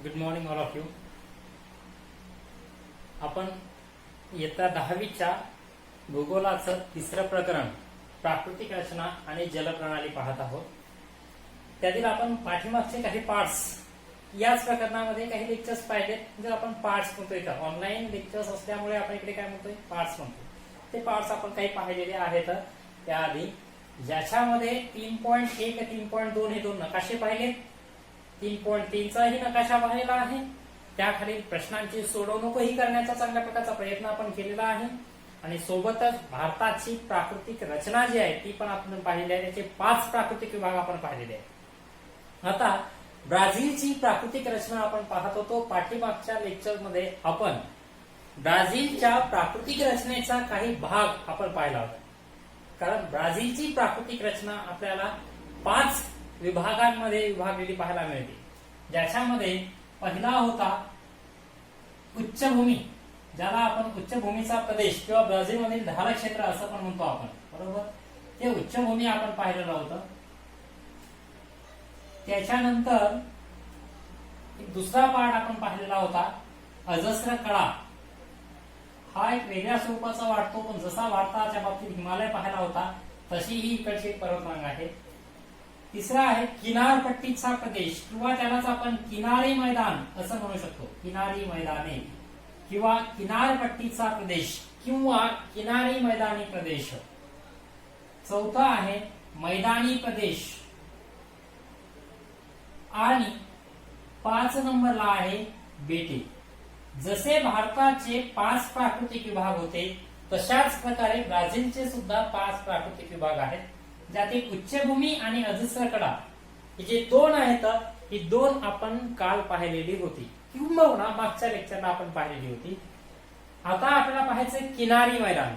Good morning all of you. आपण इयत्ता 10वीच्या भूगोलाचं तिसरं प्रकरण प्राकृतिक रचना आणि जलप्रणाली पाहत आहोत. त्यातील आपण पाठीमागचे काही पार्ट्स याच प्रकरणामध्ये काही लेक्चर्स पाहिलेत. जर आपण पार्ट्स म्हणतोय का ऑनलाईन लेक्चर्स असल्यामुळे आपण इकडे काय म्हणतोय पार्ट्स म्हणतो. ते पार्ट्स आपण काही पाहिलेले आहेत. त्याआधी ज्याच्यामध्ये 3.1 3.2 हे दोन नकाशे पाहिलेत. 3.3 चाही नकाशा पाहिलेला आहे. त्याखालील प्रश्नांची सोडवणूकही करण्याचा चांगल्या प्रकारचा प्रयत्न आपण केलेला आहे. आणि सोबतच भारताची प्राकृतिक रचना जी आहे ती पण आपण पाहिली आहे. त्याचे 5 प्राकृतिक विभाग आपण पाहिलेले आहेत. आता ब्राझीलची प्राकृतिक रचना आपण पाहत होतो. पाठीमागच्या लेक्चरमध्ये आपण ब्राझीलच्या प्राकृतिक रचनेचा काही भाग आपण पाहिला होता. कारण ब्राझीलची प्राकृतिक रचना आपल्याला 5 विभागांमध्ये विभागलेली पाहायला मिळते. ज्याच्यामध्ये पहिला होता उच्चभूमी, ज्याला आपण उच्चभूमीचा प्रदेश किंवा ब्राझीलमधील ढाल क्षेत्र असं पण म्हणतो आपण, बरोबर. ते उच्चभूमी आपण पाहिलेलं होतं. त्याच्यानंतर दुसरा पार्ट आपण पाहिलेला होता अजस्र कडा. हा एक वेगळ्या स्वरूपाचा वाटतो, पण जसा भारताच्या बाबतीत हिमालय पाहायला होता तशी ही इकडची पर्वतरांग आहे. तिसरा आहे किनारपट्टीचा प्रदेश किंवा त्यालाच आपण किनारी मैदान असं म्हणू शकतो. किनारी मैदाने किंवा किनारपट्टीचा प्रदेश किंवा किनारी मैदानी प्रदेश. चौथा आहे मैदानी प्रदेश. आणि 5 नंबरला आहे बेटे. जसे भारताचे 5 प्राकृतिक विभाग होते तशाच प्रकारे ब्राझीलचे सुद्धा 5 प्राकृतिक विभाग आहेत. ज्यातील उच्चभूमी आणि अजस्र कडा हे जे 2 आहेत ही 2 आपण काल पाहिलेली होती किंबहुना मागच्या लेक्चरला आपण पाहिलेली होती. आता आपल्याला पाहायचं किनारी मैदान.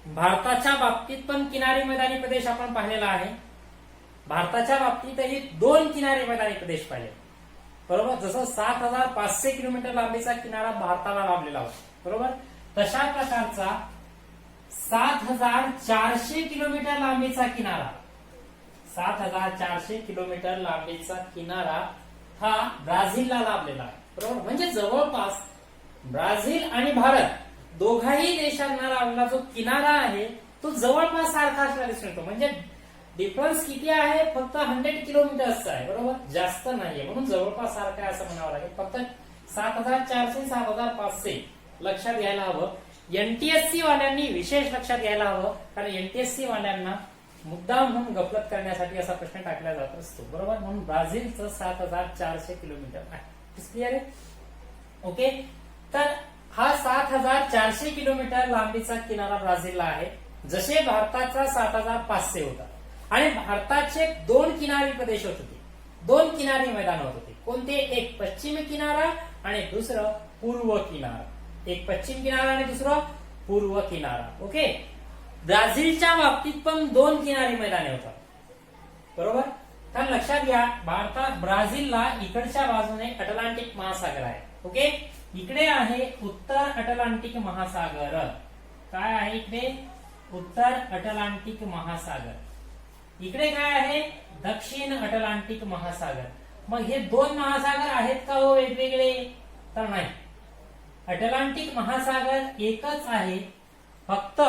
भारताच्या बाबतीत पण किनारी मैदानी प्रदेश आपण पाहिलेला आहे. भारताच्या बाबतीतही 2 किनारी मैदानी प्रदेश पाहिले, बरोबर. जसं 7500 किलोमीटर लांबीचा किनारा भारताला लाभलेला होता, बरोबर. तशा प्रकारचा 7400 किलोमीटर लांबीचा किनारा, 7400 किलोमीटर लांबीचा किनारा हा ब्राझीलला लाभलेला आहे, बरोबर. म्हणजे जवळपास ब्राझील आणि भारत दोघाही देशांना लाभलेला जो किनारा आहे तो जवळपास सारखा असला दिसून येतो. म्हणजे डिफरन्स किती आहे, फक्त 100 किलोमीटरचा आहे, बरोबर. जास्त नाहीये, म्हणून जवळपास सारखं आहे असं म्हणावं लागेल. फक्त 7400 7500 लक्षात घ्यायला हवं. एनटीएससी वाल्यांनी विशेष लक्षात घ्यायला हवं, कारण एनटीएससी वाल्यांना मुद्दाम म्हणून गफलत करण्यासाठी असा प्रश्न टाकला जात असतो, बरोबर. म्हणून ब्राझीलचं 7400 किलोमीटर आहे. क्लिअर आहे, ओके. तर हा 7400 किलोमीटर लांबीचा किनारा ब्राझीलला आहे, जसे भारताचा 7500 होता. आणि भारताचे 2 किनारी प्रदेश होत होते, 2 किनारी मैदान होत होते. कोणते? एक पश्चिम किनारा आणि दुसरं पूर्व किनारा. एक पश्चिम किनारा आणि दुसरं पूर्व किनारा, ओके. ब्राझीलच्या बाबतीत पण 2 किनारी मैदाने होतात, बरोबर. तर लक्षात घ्या, भारतात ब्राझीलला इकडच्या बाजूने अटलांटिक महासागर आहे, ओके. इकडे आहे उत्तर अटलांटिक महासागर. काय आहे इकडे? उत्तर अटलांटिक महासागर. इकडे काय आहे? दक्षिण अटलांटिक महासागर. मग हे 2 महासागर आहेत का हो वेगवेगळे? तर नाही. अटलांटिक महासागर एकच आहे. फक्त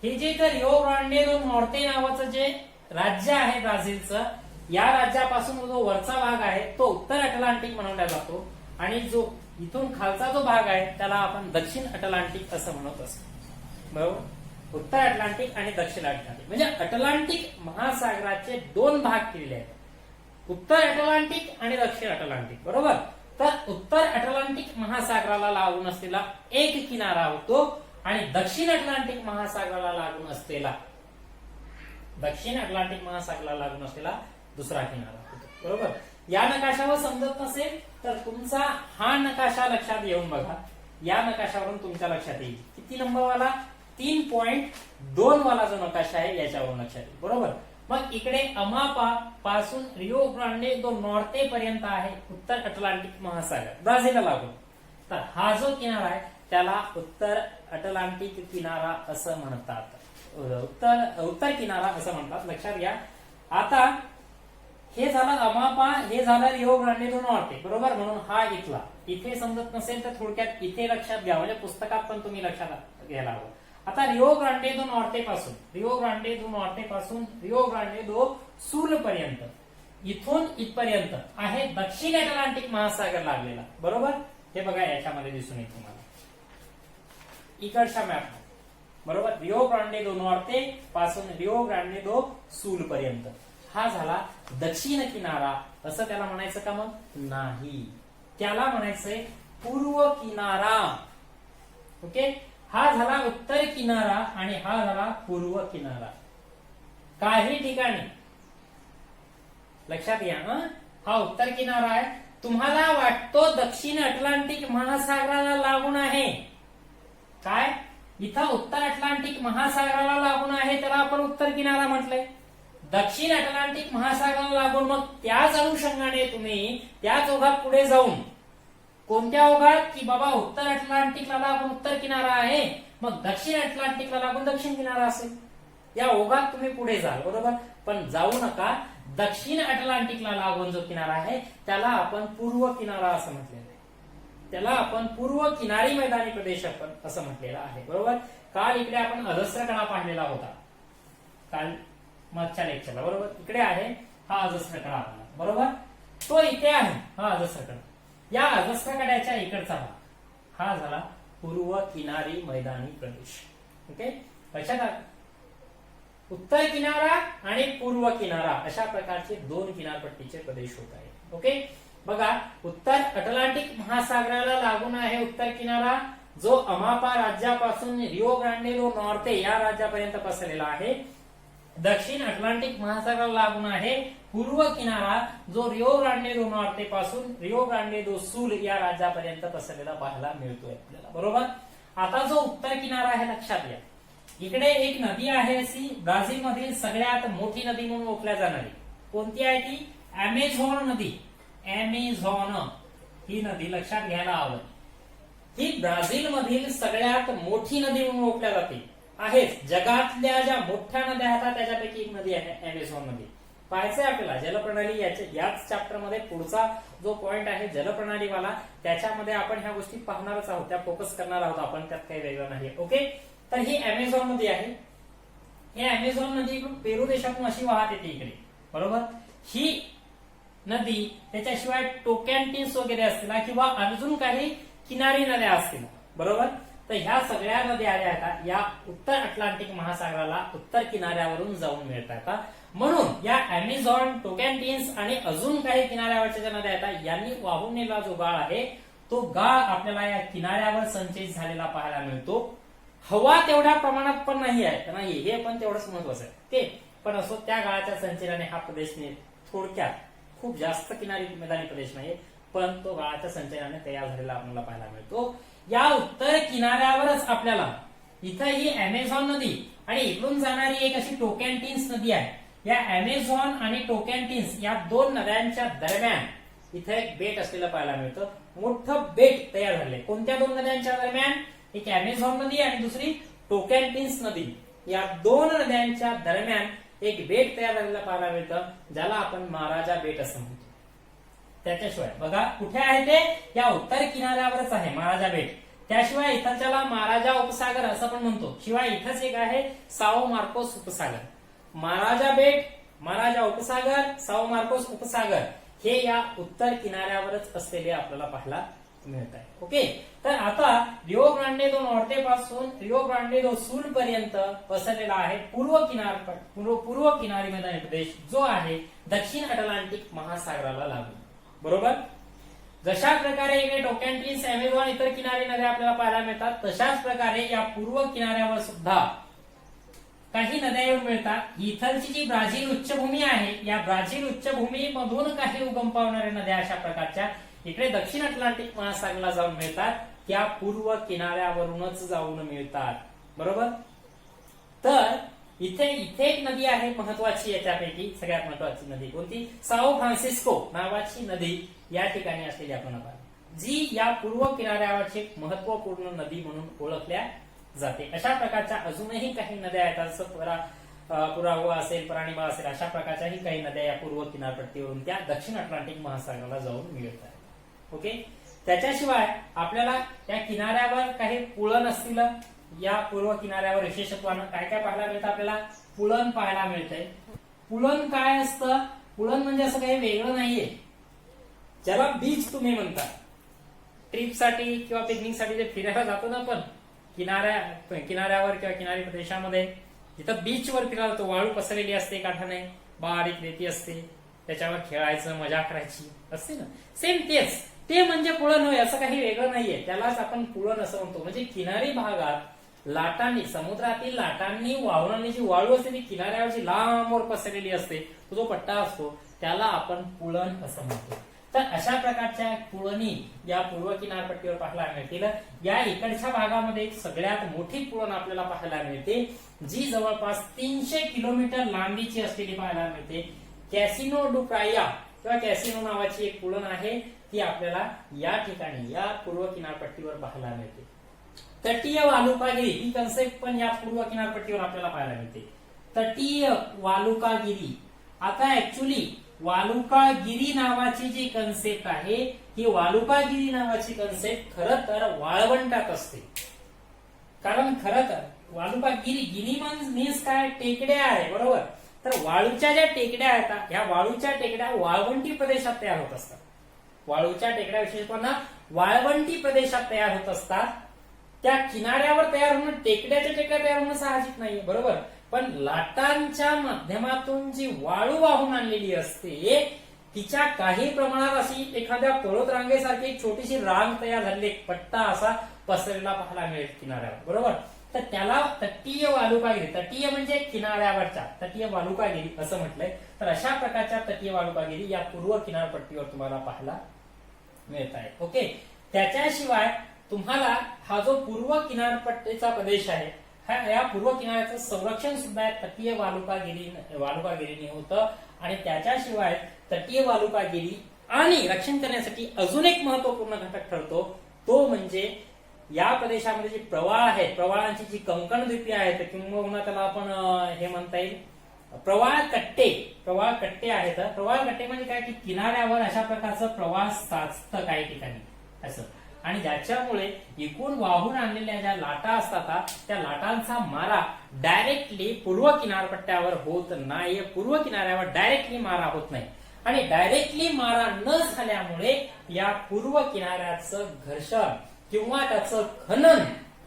हे जे तर रिओ ग्रांडे दो नॉर्ते नावाचं जे राज्य आहे ब्राझीलचं, या राज्यापासून जो वरचा भाग आहे तो उत्तर अटलांटिक म्हणवला जातो. आणि जो इथून खालचा जो भाग आहे त्याला आपण दक्षिण अटलांटिक असं म्हणत असतो, बरोबर. उत्तर अटलांटिक आणि दक्षिण अटलांटिक म्हणजे अटलांटिक महासागराचे 2 भाग केलेले आहेत, उत्तर अटलांटिक आणि दक्षिण अटलांटिक, बरोबर. तर उत्तर अटलांटिक महासागराला लागून असलेला एक किनारा होतो आणि दक्षिण अटलांटिक महासागराला लागून असलेला दुसरा किनारा होतो, बरोबर. या नकाशावर समजत नसेल तर तुमचा हा नकाशा लक्षात येऊन बघा. या नकाशावरून तुमच्या लक्षात येईल. किती नंबरवाला? 3.2 वाला जो नकाशा आहे याच्यावरून लक्षात येईल, बरोबर. मग इकडे अमापा पासून रिओ ग्रांडे दो नॉर्ते पर्यंत आहे उत्तर अटलांटिक महासागर ब्राझीलला लागून. तर हा जो किनारा आहे त्याला उत्तर अटलांटिक किनारा असं म्हणतात, उत्तर किनारा असं म्हणतात, लक्षात घ्या. आता हे झालं अमापा, हे झालं रिओ ग्रांडे दो नॉर्ते, बरोबर. म्हणून हा इथला, इथे समजत नसेल तर थोडक्यात इथे लक्षात घ्या, म्हणजे पुस्तकात पण तुम्ही लक्षात घ्यायला हवं. आता रिओ ग्रांडे दो नॉर्ते पासून, रिओ ग्रांडे दो नॉर्ते पासून रिओ ग्रांडे दो सूल पर्यंत, इथून इथपर्यंत आहे दक्षिण अटलांटिक महासागर लागलेला, बरोबर. हे बघा याच्यामध्ये दिसून येईल तुम्हाला इकडच्या मॅप, बरोबर. रिओ ग्रांडे दो नॉर्ते पासून रिओ ग्रांडे दो सूल पर्यंत हा झाला दक्षिण किनारा. असं त्याला म्हणायचं का? मग नाही, त्याला म्हणायचंय पूर्व किनारा. ओके, हा झाला उत्तर किनारा आणि हा झाला पूर्व किनारा. काही ठिकाणी लक्षात घ्या, हा उत्तर किनारा आहे. तुम्हाला वाटतो दक्षिण अटलांटिक महासागराला लागून आहे, काय इथं उत्तर अटलांटिक महासागराला लागून आहे, त्याला आपण उत्तर किनारा म्हटलंय. दक्षिण अटलांटिक महासागराला लागून मग त्याच अनुषंगाने तुम्ही त्याच ओघात पुढे जाऊन, कोणत्या ओघात की बाबा उत्तर अटलांटिकला लागून उत्तर किनारा आहे, मग दक्षिण अटलांटिकला लागून दक्षिण किनारा असेल, या ओघात तुम्ही पुढे जाल, बरोबर. पण जाऊ नका, दक्षिण अटलांटिकला लागून जो किनारा आहे त्याला आपण पूर्व किनारा असं म्हटलेलं आहे, त्याला आपण पूर्व किनारी मैदानी प्रदेश आपण असं म्हटलेलं आहे, बरोबर. काल इकडे आपण अजस्र कडा पाहिलेला होता, काल मागच्या लेक्चरला, बरोबर. इकडे आहे हा अजस्र कडा आपला, बरोबर. तो इथे आहे हा अजस्र कडा. या अजस्र कड्याच्या इकडचा भाग हा झाला पूर्व किनारी मैदानी प्रदेश. ओके, लक्षात आलं. उत्तर किनारा आणि पूर्व किनारा अशा प्रकारचे दोन किनारपट्टीचे प्रदेश होत आहेत. ओके, बघा उत्तर अटलांटिक महासागराला लागून आहे उत्तर किनारा, जो अमापा राज्यापासून रिओ ग्रांडे दो नॉर्ते या राज्यापर्यंत पसरलेला आहे. दक्षिण अटलांटिक महासागराला लागून आहे पूर्व किनारा, जो रिओ ग्रांडे दो नॉर्ते पासून रिओ ग्रांडे दो सूल या राज्यापर्यंत पसरलेला पाहायला मिळतोय आपल्याला, बरोबर. आता जो उत्तर किनारा आहे लक्षात घ्या, इकडे एक नदी आहे अशी ब्राझील मधील सगळ्यात मोठी नदी म्हणून ओळखल्या जाणारी. कोणती आहे ती? अमेझॉन नदी. अमेझॉन ही नदी लक्षात घ्यायला हवं. ही ब्राझील मधील सगळ्यात मोठी नदी म्हणून ओळखल्या जाते. आहेच जगातल्या ज्या मोठ्या नद्या आहेत त्याच्यापैकी एक नदी आहे अमेझॉन नदी. पाहायचंय आपल्याला जलप्रणाली, याच चॅप्टर मध्ये पुढचा जो पॉइंट आहे जलप्रणालीवाला, त्याच्यामध्ये आपण ह्या गोष्टी पाहणारच आहोत, त्या फोकस करणार आहोत आपण, त्यात काही वेगळं नाही. ओके, तर ही अमेझॉन नदी आहे. ही अमेझॉन नदी इकडून पेरू देशातून अशी वाहत येते इकडे, बरोबर. ही नदी त्याच्याशिवाय टोकॅन्टिन्स वगैरे असतील किंवा अजून काही किनारी नद्या असतील, बरोबर. तर ह्या सगळ्या नद्या आहेत या उत्तर अटलांटिक महासागराला उत्तर किनाऱ्यावरून जाऊन मिळतात. म्हणून या अमेझॉन, टोकॅन्टिन्स आणि अजून काही किनाऱ्यावरच्या ज्या नद्या आहेत यांनी वाहून नेलेला जो गाळ आहे तो गाळ आपल्याला या किनाऱ्यावर संचयित झालेला पाहायला मिळतो. हवा तेवढ्या प्रमाणात पण नाही आहे, नाही हे पण तेवढंच महत्वाचं आहे ते. पण असो, त्या गाळाच्या संचलनाने हा प्रदेश थोडक्यात खूप जास्त किनारी मैदानी प्रदेश नाही, पण तो गाळाच्या संचलनाने तयार झालेला आपल्याला पाहायला मिळतो. या उत्तर किनाऱ्यावरच आपल्याला इथं ही अमेझॉन नदी आणि इकडून जाणारी एक अशी टोकॅन्टिन्स नदी आहे. या अमेझॉन आणि टोकॅन्टिन्स या दोन नद्यांच्या दरम्यान इथे एक बेट असलेलं पाहायला मिळतं. मोठं बेट तयार झाले. कोणत्या दोन नद्यांच्या दरम्यान? एक अमेझॉन नदी आणि दुसरी टोकॅन्टिन्स नदी. या दोन नद्यांच्या दरम्यान एक बेट तयार झालेलं पाहायला मिळतं, ज्याला आपण महाराजा बेट असं म्हणतो. त्याच्याशिवाय बघा कुठे आहे ते? या उत्तर किनाऱ्यावरच आहे महाराजा बेट. त्याशिवाय इथल्याला महाराजा उपसागर असं पण म्हणतो. शिवाय इथंच एक आहे साओ मार्कोस उपसागर. महाराजा बेट, महाराजा उपसागर, साओ मार्कोस उपसागर हे या उत्तर किनाऱ्यावरच असलेले आपल्याला पाहायला मिळत आहे. ओके, तर आता रिओ ग्रांडे दो नॉर्ते पासून रिओ ग्रांडे दो सूल पर्यंत पसरलेला आहे पूर्व किनारी मैदानी प्रदेश, जो आहे दक्षिण अटलांटिक महासागराला लागून, बरोबर. जशा प्रकारे इकडे टोकॅन्टिन्स, अमेझॉन इतर किनारी नद्या आपल्याला पाहायला मिळतात, तशाच प्रकारे या पूर्व किनाऱ्यावर सुद्धा काही नद्या येऊन मिळतात. इथलची जी ब्राझील उच्चभूमी आहे, या ब्राझील उच्चभूमी मधून काही उगम पावणाऱ्या नद्या अशा प्रकारच्या इकडे दक्षिण अटलांटिक महासागराला जाऊन मिळतात, त्या पूर्व किनाऱ्यावरूनच जाऊन मिळतात, बरोबर. तर इथे एक नदी आहे महत्वाची, याच्यापैकी सगळ्यात महत्वाची नदी कोणती? साओ फ्रान्सिस्को नावाची नदी या ठिकाणी असलेली आपण पाहिली, जी या पूर्व किनाऱ्यावरची महत्वपूर्ण नदी म्हणून ओळखल्या जाते. अशा प्रकारच्या अजूनही काही नद्या आहेत, जसं पुरावा असेल, परानिबा असेल, अशा प्रकारच्याही काही नद्या या पूर्व किनारपट्टीवरून त्या दक्षिण अटलांटिक महासागराला जाऊन मिळत आहेत. ओके, त्याच्याशिवाय आपल्याला या किनाऱ्यावर काही पुळण असतील. या पूर्व किनाऱ्यावर विशेषत्वानं काय काय पाहायला मिळतं? आपल्याला पुळण पाहायला मिळतंय. पुळण काय असतं? पुळण म्हणजे असं काही वेगळं नाहीये, ज्याला बीच तुम्ही म्हणता. ट्रिपसाठी किंवा पिकनिकसाठी जे फिरायला जातो ना आपण किनाऱ्यावर किंवा किनारी प्रदेशामध्ये, तिथं बीचवर फिरायला जातो, वाळू पसरलेली असते काठाने, बारीक रेती असते, त्याच्यावर खेळायचं, मजा करायची असते ना. सेम तेच, ते म्हणजे पुळण होय, असं काही वेगळं नाहीये. त्यालाच आपण पुळण असं म्हणतो. म्हणजे किनारी भागात लाटांनी, समुद्रातील लाटांनी वाहून आणलेली जी वाळू असते ती किनाऱ्यावरची लांबवर पसरलेली असते, तो जो पट्टा असतो त्याला आपण पुळण असं म्हणतो. तर अशा प्रकारच्या पुळणी या पूर्व किनारपट्टीवर पाहायला मिळतील. या इकडच्या भागामध्ये सगळ्यात मोठी पुळण आपल्याला पाहायला मिळते, जी जवळपास 300 किलोमीटर लांबीची असलेली पाहायला मिळते. कॅसिनो डू प्राया किंवा कॅसिनो नावाची एक पुळण आहे, ती आपल्याला या ठिकाणी या पूर्व किनारपट्टीवर पाहायला मिळते. तटीय वालुकागिरी ही कन्सेप्ट पण या पूर्व किनारपट्टीवर आपल्याला पाहायला मिळते. तटीय वालुकागिरी. आता ऍक्च्युली वालुकागिरी नावाची जी कन्सेप्ट आहे, ही वालुकागिरी नावाची कन्सेप्ट खरं तर वाळवंटात असते. कारण खरं तर वालुकागिरी, गिरी मीन्स काय? टेकड्या आहे, बरोबर. तर वाळूच्या ज्या टेकड्या आहेत, ह्या वाळूच्या टेकड्या वाळवंटी प्रदेशात तयार होत असतात. वाळूच्या टेकड्या विशेषतः वाळवंटी प्रदेशात तयार होत असतात. त्या किनाऱ्यावर तयार होणं, टेकड्याच्या टेकड्या तयार होणं साहजिक नाही, बरोबर. पण लाटांच्या माध्यमातून जी वाळू वाहून आणलेली असते, तिच्या काही प्रमाणात अशी एखाद्या पर्वत रांगेसारखी एक छोटीशी रांग तयार झालेली, एक पट्टा असा पसरलेला पाहायला मिळेल किनाऱ्यावर, बरोबर. तर त्याला तटीय वालुकागिरी, तटीय म्हणजे किनाऱ्यावरच्या, तटीय वालुकागिरी असं म्हटलंय. तर अशा प्रकारच्या तटीय वालुकागिरी या पूर्व किनारपट्टीवर तुम्हाला पाहायला मिळत आहे. ओके, त्याच्याशिवाय तुम्हाला हा जो पूर्व किनारपट्टीचा प्रदेश आहे, या पूर्व किनाऱ्याचं संरक्षण सुद्धा तटीय वालुकागिरीने होतं. आणि त्याच्याशिवाय तटीय वालुकागिरी आणि रक्षण करण्यासाठी अजून एक महत्वपूर्ण घटक ठरतो, तो म्हणजे या प्रदेशामध्ये जे प्रवाळ आहेत, प्रवाळांची जी कंकणद्वीपी आहेत, किंवा त्याला आपण हे म्हणता येईल प्रवाळ कट्टे आहेत. प्रवाळ कट्टे म्हणजे काय की किनाऱ्यावर अशा प्रकारचं प्रवाळ साचतं काही ठिकाणी असं, आणि ज्याच्यामुळे एकूण वाहून आणलेल्या ज्या लाटा असतात, त्या लाटांचा मारा डायरेक्टली पूर्व किनारपट्ट्यावर होत नाही. पूर्व किनाऱ्यावर डायरेक्टली मारा होत नाही, आणि डायरेक्टली मारा न झाल्यामुळे या पूर्व किनाऱ्याचं घर्षण किंवा त्याचं खनन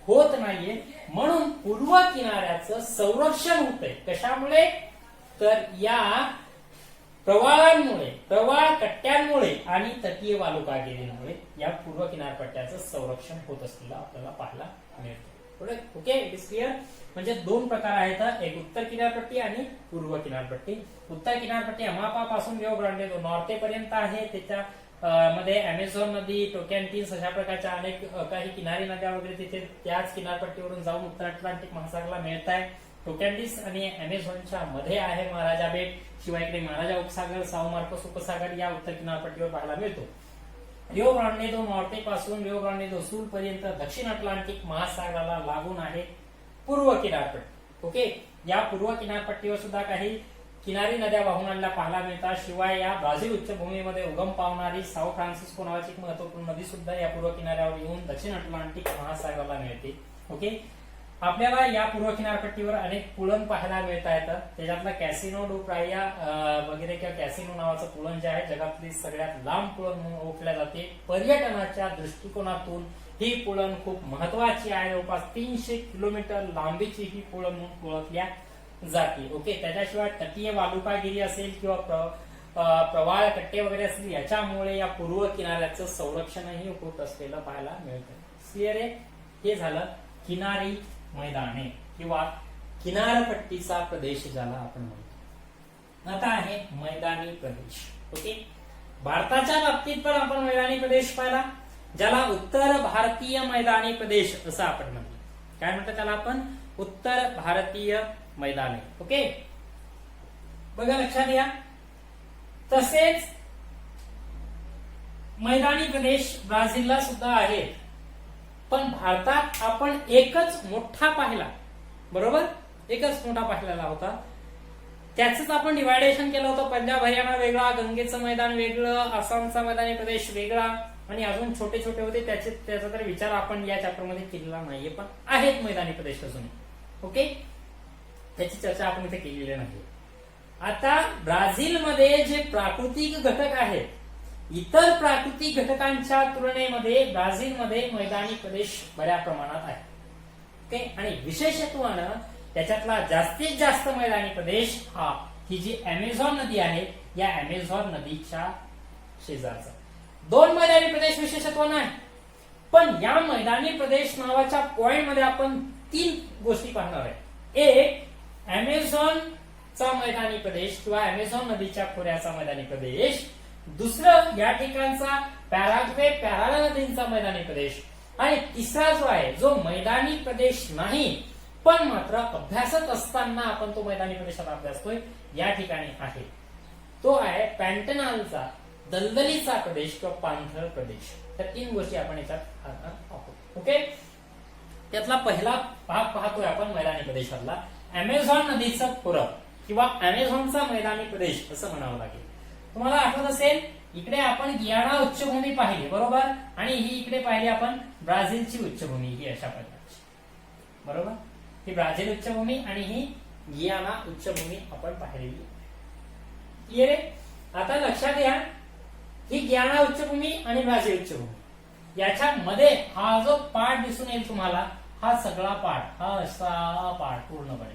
होत नाहीये. म्हणून पूर्व किनाऱ्याचं संरक्षण होतंय. कशामुळे? तर या प्रवाळांमुळे, प्रवाळ कट्ट्यांमुळे आणि तटीय वालुकागिरीमुळे या पूर्व किनारपट्ट्याचं संरक्षण होत असलेलं आपल्याला पाहायला मिळतं. Okay, it is clear. म्हणजे दोन प्रकार आहेत, एक उत्तर किनारपट्टी आणि पूर्व किनारपट्टी. उत्तर किनारपट्टी अमापापासून रिओ ग्रांडे दो नॉर्ते पर्यंत आहे. त्याच्या मध्ये अमेझॉन नदी, टोकॅन्टिन्स अशा प्रकारच्या अनेक काही किनारी नद्या वगैरे तिथे त्याच किनारपट्टीवरून जाऊन उत्तर अटलांटिक महासागराला मिळत आहे. टोकॅन्टिन्स आणि अमेझॉनच्या मध्ये आहे महाराजा बेट. शिवाय इकडे महाराजा उपसागर, साओ मार्कोस उपसागर या उत्तर किनारपट्टीवर पाहायला मिळतो. रिओ ग्रांडे दो नॉर्ते पासून रिओ ग्रांडे दो सूल पर्यंत दक्षिण अटलांटिक महासागराला लागून आहे पूर्व किनारपट्टी. ओके, या पूर्व किनारपट्टीवर सुद्धा काही किनारी नद्या वाहून आणल्या पाहायला मिळतात. शिवाय या ब्राझील उच्चभूमीमध्ये उगम पावणारी साओ फ्रान्सिस्को नावाची एक महत्वपूर्ण नदी सुद्धा या पूर्व किनाऱ्यावर येऊन दक्षिण अटलांटिक महासागराला मिळते. ओके, आपल्याला या पूर्व किनारपट्टीवर अनेक पुळण पाहायला मिळत आहेत. त्याच्यातला कॅसिनो डू प्राया वगैरे किंवा कॅसिनो नावाचं पुळण जे आहे जगातली सगळ्यात लांब पुळण म्हणून ओळखल्या जाते. पर्यटनाच्या दृष्टिकोनातून ही पुळण खूप महत्वाची आहे. जवळपास 300 किलोमीटर लांबीची ही पुळण म्हणून ओळखल्या जाते. ओके, त्याच्याशिवाय तटीय वालुकागिरी असेल किंवा प्रवाळ कट्टे वगैरे असतील, याच्यामुळे या पूर्व किनाऱ्याचं संरक्षणही होत असलेलं पाहायला मिळतं. क्लिअर आहे? हे झालं किनारी मैदाने किंवा किनारपट्टीचा प्रदेश ज्याला आपण म्हणतो. आता आहे मैदानी प्रदेश. ओके, भारताच्या बाबतीत पण आपण मैदानी प्रदेश पाहिला, ज्याला उत्तर भारतीय मैदानी प्रदेश असं आपण म्हणतो. काय म्हणतो त्याला आपण? उत्तर भारतीय मैदाने. ओके, बघा लक्षात घ्या. तसेच मैदानी प्रदेश ब्राझीलला सुद्धा आहेत, पण भारतात आपण एकच मोठा पाहिला, बरोबर, एकच मोठा पाहिलेला होता, त्याच आपण डिवायडेशन केलं होतं. पंजाब हरियाणा वेगळा, गंगेचं मैदान वेगळं, आसामचा मैदानी प्रदेश वेगळा आणि अजून छोटे छोटे होते त्याचा तर विचार आपण या चॅप्टर मध्ये केलेला नाहीये, पण आहेत मैदानी प्रदेश अजून. ओके, त्याची चर्चा आपण इथे केलेली नाही. आता ब्राझीलमध्ये जे प्राकृतिक घटक आहेत, इतर प्राकृतिक घटकांच्या तुलनेमध्ये ब्राझीलमध्ये मैदानी प्रदेश बऱ्या प्रमाणात आहे. ओके, आणि विशेषत्वानं त्याच्यातला जास्तीत जास्त मैदानी प्रदेश ही जी अमेझॉन नदी आहे, या अमेझॉन नदीच्या शेजारचा. 2 मैदानी प्रदेश विशेषत्वानं आहे, पण या मैदानी प्रदेश नावाच्या पॉइंट मध्ये आपण 3 गोष्टी पाहणार आहे. एक, अमेझॉनचा मैदानी प्रदेश किंवा अमेझॉन नदीच्या खोऱ्याचा मैदानी प्रदेश. दुसरं, या ठिकाणचा पॅराग्वे पॅराला नदींचा मैदानी प्रदेश. आणि तिसरा जो आहे, जो मैदानी प्रदेश नाही पण मात्र अभ्यासत असताना आपण तो मैदानी प्रदेशात अभ्यासतोय, या ठिकाणी आहे, तो आहे पॅन्टनालचा दलदलीचा प्रदेश किंवा पाणथळ प्रदेश. त्या 3 गोष्टी आपण याच्यात आहोत. ओके, त्यातला पहिला भाग पाहतोय आपण मैदानी प्रदेशातला, अमेझॉन नदीचं खोरं किंवा अमेझॉनचा मैदानी प्रदेश असं म्हणावं लागेल. तुम्हाला आठवत असेल, इकडे आपण गियाना उच्चभूमी पाहिली, बरोबर, आणि ही इकडे पाहिली आपण ब्राझीलची उच्चभूमी, ही अशा प्रकारची, बरोबर. ही ब्राझील उच्चभूमी आणि ही गियाना उच्चभूमी आपण पाहिलेली. क्लिअर आहे? आता लक्षात घ्या, ही गियाना उच्चभूमी आणि ब्राझील उच्चभूमी याच्यामध्ये हा जो पार्ट दिसून येईल तुम्हाला, हा सगळा पार्ट, हा असा पार्ट पूर्णपणे,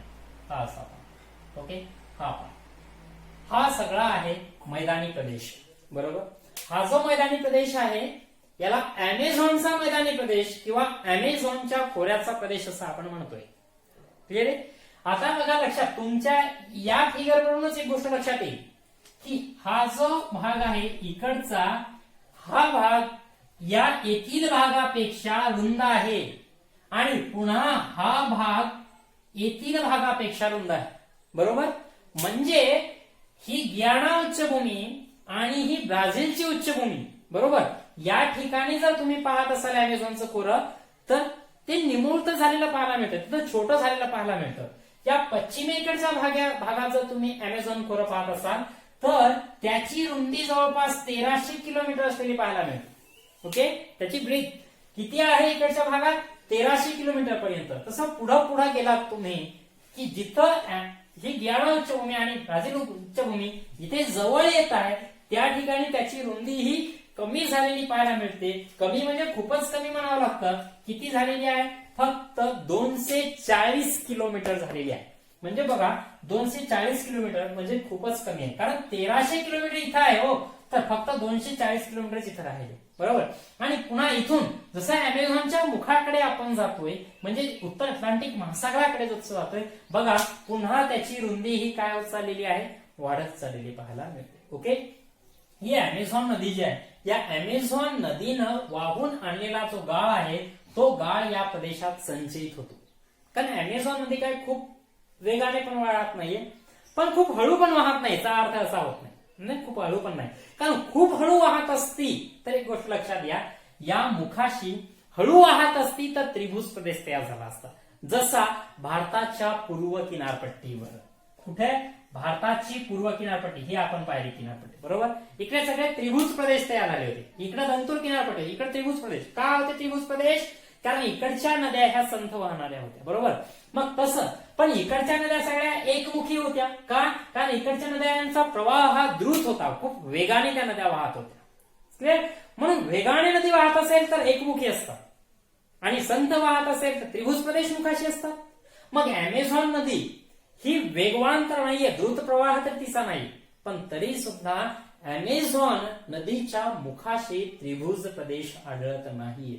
हा असा पार्ट. ओके, हा पार्ट, हा सगळा आहे मैदानी प्रदेश, बरोबर. हा जो मैदानी प्रदेश आहे याला अमेझॉनचा मैदानी प्रदेश किंवा अमेझॉनच्या खोऱ्याचा प्रदेश असं आपण म्हणतोय. क्लिअर आहे? आता बघा लक्षात, तुमच्या या फिगर वरूनच एक गोष्ट लक्षात येईल की हा जो भाग आहे इकडचा, हा भाग या येथील भागापेक्षा रुंद आहे आणि पुन्हा हा भाग येथील भागापेक्षा रुंद आहे, बरोबर. म्हणजे ही गियाना उच्चभूमी आणि ही ब्राझीलची उच्चभूमी, बरोबर, या ठिकाणी जर तुम्ही पाहत असाल अमेझॉनचं खोरं, तर ते निमुळत झालेलं पाहायला मिळतं, तिथं छोटं झालेलं पाहायला मिळतं. या पश्चिमेकडच्या भागात जर तुम्ही अमेझॉन खोरं पाहत असाल तर त्याची रुंदी जवळपास 1300 किलोमीटर असलेली पाहायला मिळते. ओके, त्याची ब्रीथ किती आहे इकडच्या भागात? 1300 किलोमीटर पर्यंत. तसं पुढं गेलात तुम्ही की जिथं ही गियाना उच्चभूमी आणि ब्राझील उच्चभूमी इथे जवळ येत आहे, त्या ठिकाणी त्याची रुंदी ही कमी झालेली पाहायला मिळते. कमी म्हणजे खूपच कमी म्हणावं लागतं. किती झालेली आहे? फक्त 240 किलोमीटर झालेली आहे. म्हणजे बघा, 240 किलोमीटर म्हणजे खूपच कमी आहे, कारण 1300 किलोमीटर इथं आहे हो, तर फक्त 240 किलोमीटर इथं राहिले, बरोबर. आणि पुन्हा इथून जसं अमेझॉनच्या मुखाकडे आपण जातोय, म्हणजे उत्तर अटलांटिक महासागराकडे जसं जातोय, बघा पुन्हा त्याची रुंदी ही काय होत चाललेली आहे? वाढत चाललेली पाहायला मिळते. ओके, ही अमेझॉन नदी जी आहे, या अमेझॉन नदीनं वाहून आणलेला जो गाळ आहे, तो गाळ या प्रदेशात संचयित होतो. कारण अमेझॉन नदी काय खूप वेगाने पण वाहत नाहीये, पण खूप हळू पण वाहत नाही, याचा अर्थ असा होत नाही, खूप हळू पण नाही. कारण खूप हळू वाहत असती तर एक गोष्ट लक्षात घ्या, या मुखाशी हळू वाहत असती तर त्रिभुज प्रदेश तयार झाला असता. जसा भारताच्या पूर्व किनारपट्टीवर, कुठे? भारताची पूर्व किनारपट्टी ही आपण पाहिली किनारपट्टी, बरोबर. इकडे सगळे त्रिभुज प्रदेश तयार झाले होते. इकडे दंतूर किनारपट्टी, इकडे त्रिभुज प्रदेश. का होते त्रिभुज प्रदेश? कारण इकडच्या नद्या ह्या संथ वाहणाऱ्या होत्या, बरोबर. मग तसं पण इकडच्या नद्या सगळ्या एकमुखी होत्या. का? कारण इकडच्या नद्यांचा प्रवाह हा द्रुत होता, खूप वेगाने त्या नद्या वाहत होत्या. क्लिअर? म्हणून वेगाने नदी वाहत असेल तर एकमुखी असतात आणि संथ वाहत असेल तर त्रिभुज प्रदेश मुखाशी असतात. मग अमेझॉन नदी ही वेगवान तर नाहीये, द्रुत प्रवाह तर तिचा नाही, पण तरी सुद्धा अमेझॉन नदीच्या मुखाशी त्रिभुज प्रदेश आढळत नाहीये.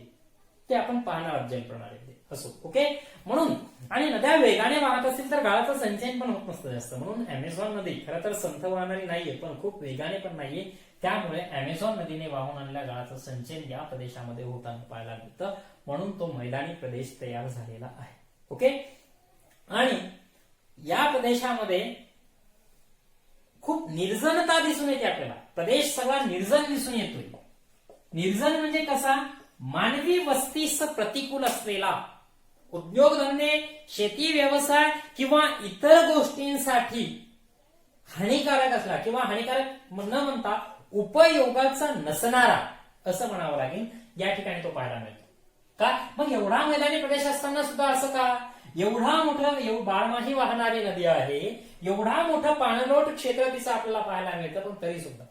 ते आपण पाहणार आहोत जैन प्रणालीमध्ये. असो, ओके. म्हणून आणि नद्या वेगाने वाहत असतील तर गाळाचं संचयन पण होत नसतं जास्त. म्हणून अमेझॉन नदी खरं तर संथ वाहणारी नाहीये, पण खूप वेगाने पण नाहीये. त्यामुळे अमेझॉन नदीने वाहून आणलेल्या गाळाचं संचयन या प्रदेशामध्ये होताना पाहायला मिळतं. म्हणून तो मैदानी प्रदेश तयार झालेला आहे. ओके. आणि या प्रदेशामध्ये खूप निर्जनता दिसून येते आपल्याला. प्रदेश सगळा निर्जन दिसून येतोय. निर्जन म्हणजे कसा? मानवी वस्तीस प्रतिकूल असलेला, उद्योगधंदे, शेती व्यवसाय किंवा इतर गोष्टींसाठी हानिकारक असला किंवा हानिकारक न म्हणता उपयोगाचा नसणारा असं म्हणावं लागेल, या ठिकाणी तो पाहायला मिळतो. का मग एवढा मैदानी प्रदेश असताना सुद्धा असं का? एवढा मोठं बारमाही वाहणारी नदी आहे, एवढा मोठं पाणलोट क्षेत्र तिचं आपल्याला पाहायला मिळतं, पण तरी सुद्धा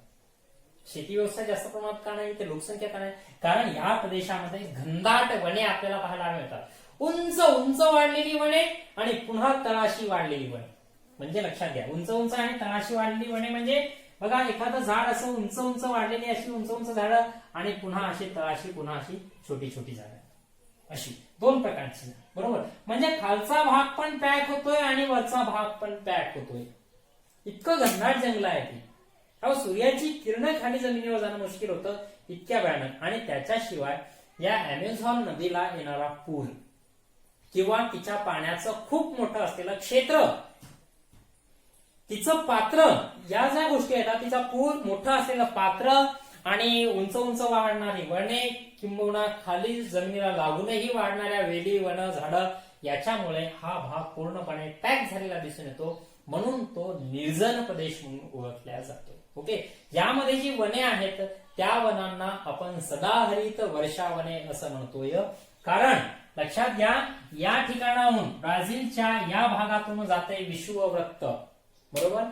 शेती व्यवस्था जास्त प्रमाणात का नाही, ते लोकसंख्या का नाही? कारण या प्रदेशामध्ये घनदाट वने आपल्याला पाहायला मिळतात. उंच उंच वाढलेली वने आणि पुन्हा तळाशी वाढलेली वने. म्हणजे लक्षात घ्या, उंच उंच आणि तळाशी वाढलेली वने म्हणजे बघा एखादं झाड असं उंच उंच वाढलेली अशी उंच उंच झाडं आणि पुन्हा अशी तळाशी पुन्हा अशी छोटी छोटी झाडं, अशी दोन प्रकारची. बरोबर, म्हणजे खालचा भाग पण पॅक होतोय आणि वरचा भाग पण पॅक होतोय. इतकं घनदाट जंगल आहे ते. अहो सूर्याची किरण खाली जमिनीवर जाणं मुश्किल होतं, इतक्या भयानक. आणि त्याच्याशिवाय या अमेझॉन नदीला येणारा पूर किंवा तिच्या पाण्याचं खूप मोठं असलेलं क्षेत्र, तिचं पात्र, या ज्या गोष्टी आहेत, तिचा पूर, मोठं असलेलं पात्र आणि उंच उंच वाढणारी वने किंबहुना खाली जमिनीला लागूनही वाढणाऱ्या वेली, वन, झाडं, याच्यामुळे हा भाग पूर्णपणे पॅक झालेला दिसून येतो. म्हणून तो निर्जन प्रदेश म्हणून ओळखला जातो. ओके, यामध्ये जी वने आहेत त्या वनांना आपण सदाहरित वर्षावने असं म्हणतोय. कारण लक्षात घ्या, या ठिकाणाहून ब्राझीलच्या या भागातून जाते विषुववृत्त. बरोबर,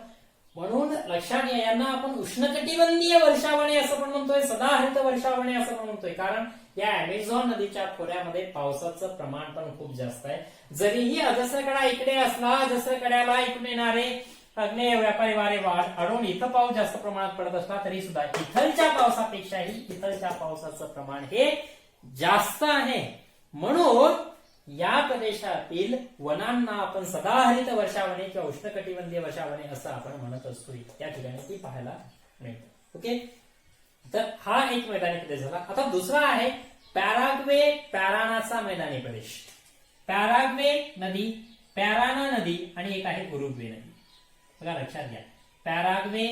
म्हणून लक्षात घ्या, यांना आपण उष्णकटिबंधीय वर्षावने असं पण म्हणतोय, सदाहरित वर्षावने असं पण म्हणतोय. कारण या अमेझॉन नदीच्या खोऱ्यामध्ये पावसाचं प्रमाण पण खूप जास्त आहे. जरीही अजस्र कडा इकडे असला, अजस्र कड्याला इकडून येणारे अग्नेय व्यापारी वारे अडून इथं पाऊस जास्त प्रमाणात पडत असला तरी सुद्धा इथलच्या पावसापेक्षाही इथलच्या पावसाचं प्रमाण हे जास्त आहे. म्हणून या प्रदेशातील वनांना आपण सदाहरित वर्षावने किंवा उष्णकटिबंधीय वर्षावने असं आपण म्हणत असतो. त्या ठिकाणी ती पाहायला मिळते. ओके, तर हा एक मैदानी प्रदेश झाला. आता दुसरा आहे पॅराग्वे पॅरानाचा मैदानी प्रदेश. पॅराग्वे नदी, पॅराना नदी आणि एक आहे उरुग्वे नदी. बघा लक्षात घ्या, पॅराग्वे,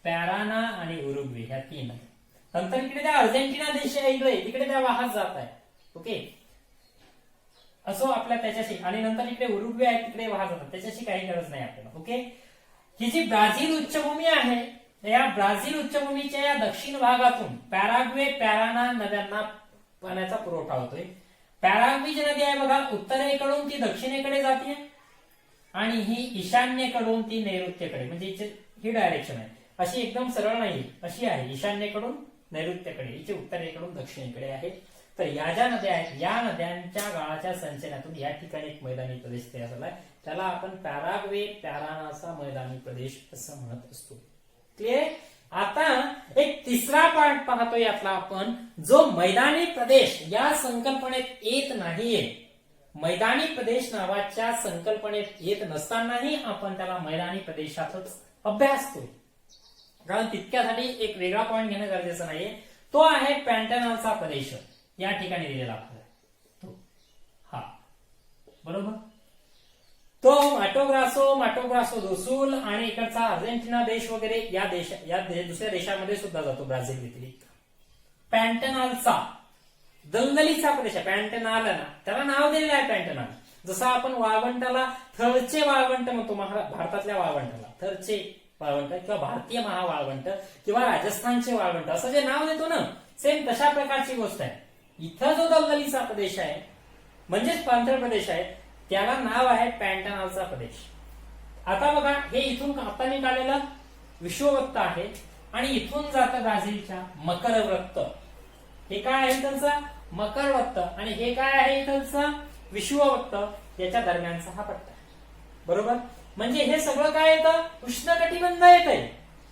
पॅराना आणि उरुग्वे ह्या तीन नदी. नंतर इकडे त्या अर्जेंटिना देश आहे, इकडे तिकडे त्या वाहत जात आहे. ओके, असो आपल्या त्याच्याशी, आणि नंतर इकडे उरुग्वे आहे तिकडे वाहत जातात, त्याच्याशी काही गरज नाही आपल्याला. ओके, ही जी ब्राझील उच्चभूमी आहे, या ब्राझील उच्चभूमीच्या या दक्षिण भागातून पॅराग्वे पॅराना नद्यांना पाण्याचा पुरवठा होतोय. पॅराग्वे जी नदी आहे बघा, उत्तरेकडून ती दक्षिणेकडे जाते आणि ही ईशान्येकडून ती नैऋत्येकडे, म्हणजे ही डायरेक्शन आहे, अशी एकदम सरळ नाही, अशी आहे ईशान्येकडून नैऋत्येकडे, हिचे उत्तरेकडून दक्षिणेकडे आहे. तर या ज्या नद्या आहेत, या नद्यांच्या गाळाच्या संचयनातून या ठिकाणी एक मैदानी प्रदेश तयार झालाय. त्याला आपण पॅराग्वे पॅरानाचा मैदानी प्रदेश असं म्हणत असतो. क्लिअर? आता एक तिसरा पार्ट पाहतो यातला आपण, जो मैदानी प्रदेश या संकल्पनेत येत नाहीये. मैदानी प्रदेश नावाच्या संकल्पनेत येत नसतानाही आपण त्याला मैदानी प्रदेशातच अभ्यासतोय. कारण तितक्यासाठी एक वेगळा पॉईंट घेणं गरजेचं नाहीये. तो आहे पॅन्टनलचा प्रदेश. या ठिकाणी दिलेला आपल्याला तो हा, बरोबर, तो माटोग्रासो दो सुल आणि इकडचा अर्जेंटिना देश वगैरे या दुसऱ्या देशामध्ये सुद्धा जातो ब्राझील व्यतिरिक्त. पॅन्टनलचा दलदलीचा प्रदेश आहे. पॅन्टनाल ना, त्याला नाव दिलेलं आहे पॅन्टनाल. जसं आपण वाळवंटाला थरचे वाळवंट म्हणतो, भारतातल्या वाळवंटाला थरचे वाळवंट किंवा भारतीय महावाळवंट किंवा राजस्थानचे वाळवंट असं जे नाव देतो ना, सेम तशा प्रकारची गोष्ट आहे. इथं जो दलदलीचा प्रदेश आहे म्हणजेच पाणथळ प्रदेश आहे, त्याला नाव आहे पॅन्टनालचा प्रदेश. आता बघा, हे इथून आता मी काढलेलं विषुववृत्त आहे आणि इथून जातं ब्राझीलच्या मकरवृत्त. हे काय आहे इथलचा मकरवृत्त आणि हे काय आहे इथलचा विषुववृत्त, याच्या दरम्यानचा हा पट्टा. बरोबर, म्हणजे हे सगळं काय येतं, उष्णकटिबंध येत आहे.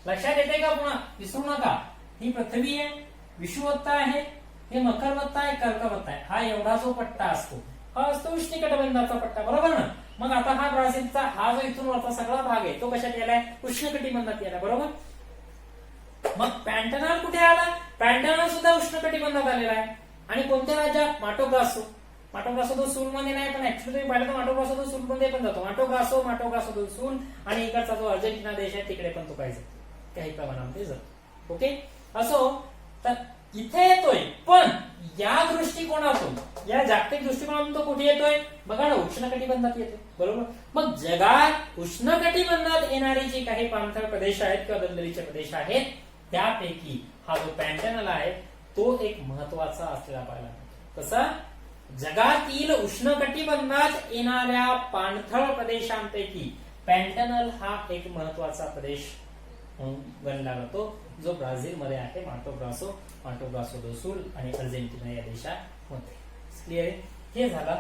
लक्षात येते का? पुन्हा विसरू नका, ही पृथ्वी आहे, विषुववृत्त आहे, हे मकरवृत्त आहे, कर्कवृत्त आहे. हा एवढा जो पट्टा असतो हा असतो उष्णकटिबंधाचा पट्टा. बरोबर ना? मग आता हा ब्राझीलचा हा जो इथून वरचा सगळा भाग आहे तो कशात गेलाय, उष्णकटिबंधात गेलाय. बरोबर, मग पॅन्टनाल कुठे आला? पॅन्टनाल सुद्धा उष्णकटिबंधात आलेला आहे. आणि कोणत्या राज्यात? माटोग्रासो दो सूल मध्ये नाही, पण ऍक्च्युअली तुम्ही पाहिलं तर माटोग्रासो दो सूल मध्ये पण जातो. माटोग्रासो दो सूल आणि इकडचा जो अर्जेंटिना देश आहे तिकडे पण तो काही प्रमाणामध्ये जातो. ओके, असो तर इथे येतोय, पण या दृष्टिकोनातून, या जागतिक दृष्टिकोनातून तो कुठे येतोय? बघा ना, उष्णकटिबंधात येतोय, बरोबर. मग जगात उष्णकटिबंधात येणारी जी काही पाणथळ प्रदेश आहेत किंवा दलदलीचे प्रदेश आहेत, त्यापैकी हा जो पॅन्टनल आहे तो एक महत्वाचा असलेला पाहायला मिळतो. कसा? जगातील उष्णकटिबंधात येणाऱ्या पाणथळ प्रदेशांपैकी पॅन्टनल हा एक महत्वाचा प्रदेश गणला जातो, जो ब्राझील मध्ये आहे. माटो ग्रासो दो सूल आणि अर्जेंटिना या देशामध्ये. क्लिअर आहे? हे झाला